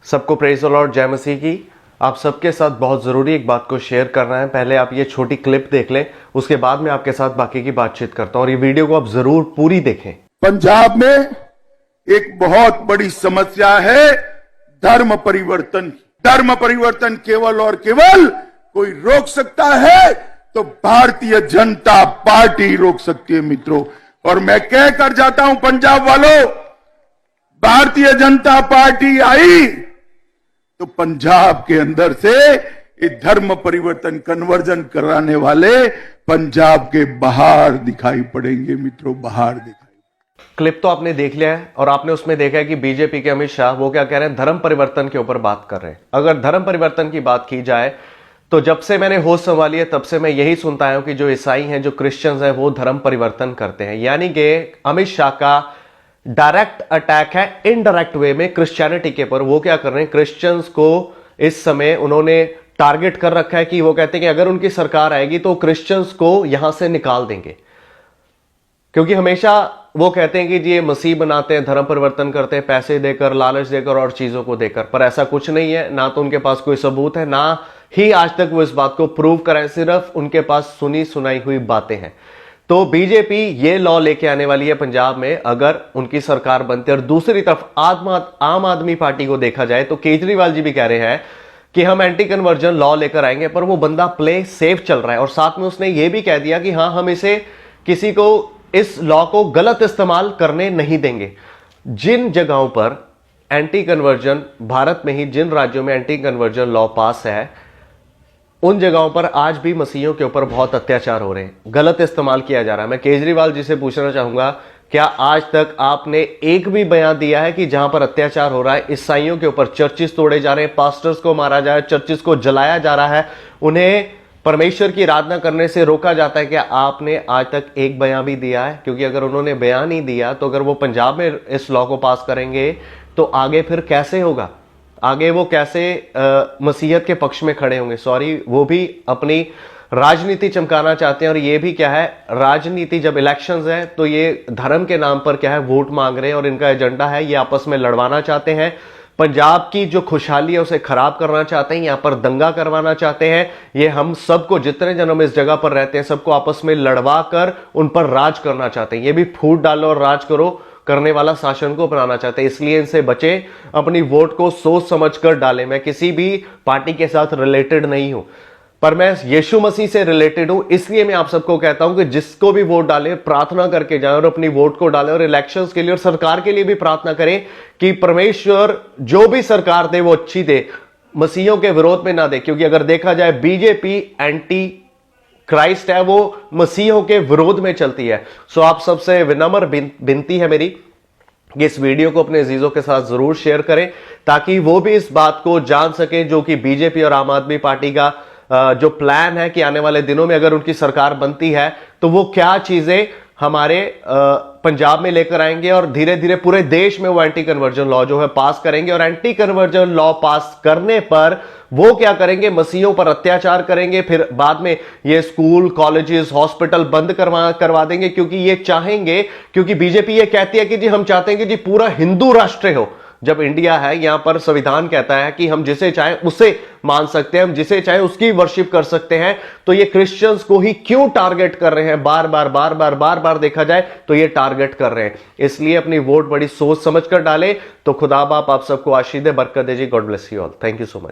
सबको praise the Lord, जय मसीह की। आप सबके साथ बहुत ज़रूरी एक बात को शेयर करना है। पहले आप ये छोटी क्लिप देख लें, उसके बाद मैं आपके साथ बाकी की बातचीत करता हूं और ये वीडियो को आप ज़रूर पूरी देखें। पंजाब में एक बहुत बड़ी समस्या है धर्म परिवर्तन। धर्म परिवर्तन केवल और केवल कोई रोक सकता है तो भारतीय जनता पार्टी रोक सकती है मित्रों। और मैं कह कर जाता हूं पंजाब वालों, भारतीय जनता पार्टी आई तो पंजाब के अंदर से ये धर्म परिवर्तन कन्वर्जन कराने वाले पंजाब के बाहर दिखाई पड़ेंगे मित्रों, बाहर दिखाई। क्लिप तो आपने देख लिया है और आपने उसमें देखा है कि बीजेपी के अमित शाह वो क्या कह रहे हैं, धर्म परिवर्तन के ऊपर बात कर रहे हैं। अगर धर्म परिवर्तन की बात की जाए तो जब से मैंने होश संभाली है तब से मैं यही सुनता हूं कि जो ईसाई हैं, जो क्रिश्चियंस हैं, वो धर्म परिवर्तन करते हैं। यानी कि अमित शाह का डायरेक्ट अटैक है इनडायरेक्ट वे में क्रिश्चियनिटी के ऊपर। वो क्या कर रहे हैं, क्रिश्चियंस को इस समय उन्होंने टारगेट कर रखा है कि वो कहते हैं कि अगर उनकी सरकार आएगी तो क्रिश्चियंस को यहां से निकाल देंगे, क्योंकि हमेशा वो कहते हैं कि जी ये मसीह बनाते हैं, धर्म परिवर्तन करते हैं, पैसे देकर, लालच देकर और चीजों को देकर। पर ऐसा कुछ नहीं है, ना तो उनके पास कोई सबूत है, ना ही आज तक वो इस बात को प्रूव कराएं, सिर्फ उनके पास सुनी सुनाई हुई बातें हैं। तो बीजेपी ये लॉ लेके आने वाली है पंजाब में अगर उनकी सरकार बनती है। और दूसरी तरफ आम आदमी पार्टी को देखा जाए तो केजरीवाल जी भी कह रहे हैं कि हम एंटी कन्वर्जन लॉ लेकर आएंगे, पर वो बंदा प्ले सेफ चल रहा है। और साथ में उसने ये भी कह दिया कि हाँ, हम इसे किसी को इस लॉ को गलत इस्तेमाल करने नहीं देंगे। जिन जगहों पर एंटी कन्वर्जन, भारत में ही जिन राज्यों में एंटी कन्वर्जन लॉ पास है, उन जगहों पर आज भी मसीहियों के ऊपर बहुत अत्याचार हो रहे हैं, गलत इस्तेमाल किया जा रहा है। मैं केजरीवाल जी से पूछना चाहूंगा, क्या आज तक आपने एक भी बयान दिया है कि जहां पर अत्याचार हो रहा है, ईसाइयों के ऊपर चर्चिस तोड़े जा रहे हैं, पास्टर्स को मारा जा रहा है, चर्चिस को जलाया जा रहा है, उन्हें परमेश्वर की आराधना करने से रोका जाता है, क्या आपने आज तक एक बयान भी दिया है? क्योंकि अगर उन्होंने बयान नहीं दिया तो अगर वो पंजाब में इस लॉ को पास करेंगे तो आगे फिर कैसे होगा? आगे वो कैसे मसीहत के पक्ष में खड़े होंगे? सॉरी, वो भी अपनी राजनीति चमकाना चाहते हैं। और ये भी क्या है, राजनीति जब इलेक्शंस है तो ये धर्म के नाम पर क्या है, वोट मांग रहे हैं और इनका एजेंडा है ये आपस में लड़वाना चाहते हैं। पंजाब की जो खुशहाली है उसे खराब करना चाहते हैं, यहां पर दंगा करवाना चाहते हैं। ये हम सबको, जितने जन हम इस जगह पर रहते हैं, सबको आपस में लड़वा कर उन पर राज करना चाहते हैं। ये भी फूट डालो और राज करो करने वाला शासन को अपनाना चाहते हैं। इसलिए इनसे बचे, अपनी वोट को सोच समझकर डालें। मैं किसी भी पार्टी के साथ रिलेटेड नहीं हूं, पर मैं यीशु मसीह से रिलेटेड हूं। इसलिए मैं आप सबको कहता हूं कि जिसको भी वोट डालें, प्रार्थना करके जाएं और अपनी वोट को डालें। और इलेक्शंस के लिए और सरकार के लिए भी प्रार्थना करें कि परमेश्वर जो भी सरकार दे वो अच्छी दे, मसीहों के विरोध में ना दे। क्योंकि अगर देखा जाए बीजेपी एंटी क्राइस्ट है, वो मसीहों के विरोध में चलती है। सो आप सबसे विनम्र विनती है मेरी कि इस वीडियो को अपने अजीजों के साथ जरूर शेयर करें, ताकि वो भी इस बात को जान सके जो कि बीजेपी और आम आदमी पार्टी का जो प्लान है कि आने वाले दिनों में अगर उनकी सरकार बनती है तो वो क्या चीजें हमारे पंजाब में लेकर आएंगे और धीरे धीरे पूरे देश में वो एंटी कन्वर्जन लॉ जो है पास करेंगे। और एंटी कन्वर्जन लॉ पास करने पर वो क्या करेंगे, मसीहों पर अत्याचार करेंगे, फिर बाद में ये स्कूल, कॉलेजेस, हॉस्पिटल बंद करवा देंगे, क्योंकि ये चाहेंगे, क्योंकि बीजेपी ये कहती है कि जी हम चाहते हैं कि जी पूरा हिंदू राष्ट्र हो। जब इंडिया है, यहां पर संविधान कहता है कि हम जिसे चाहे उसे मान सकते हैं, हम जिसे चाहे उसकी वर्शिप कर सकते हैं। तो ये क्रिश्चियंस को ही क्यों टारगेट कर रहे हैं? बार बार देखा जाए तो ये टारगेट कर रहे हैं। इसलिए अपनी वोट बड़ी सोच समझकर डालें। तो खुदा बाप आप सबको आशीष दे, बरकत दे जी। God bless you all. Thank you so much.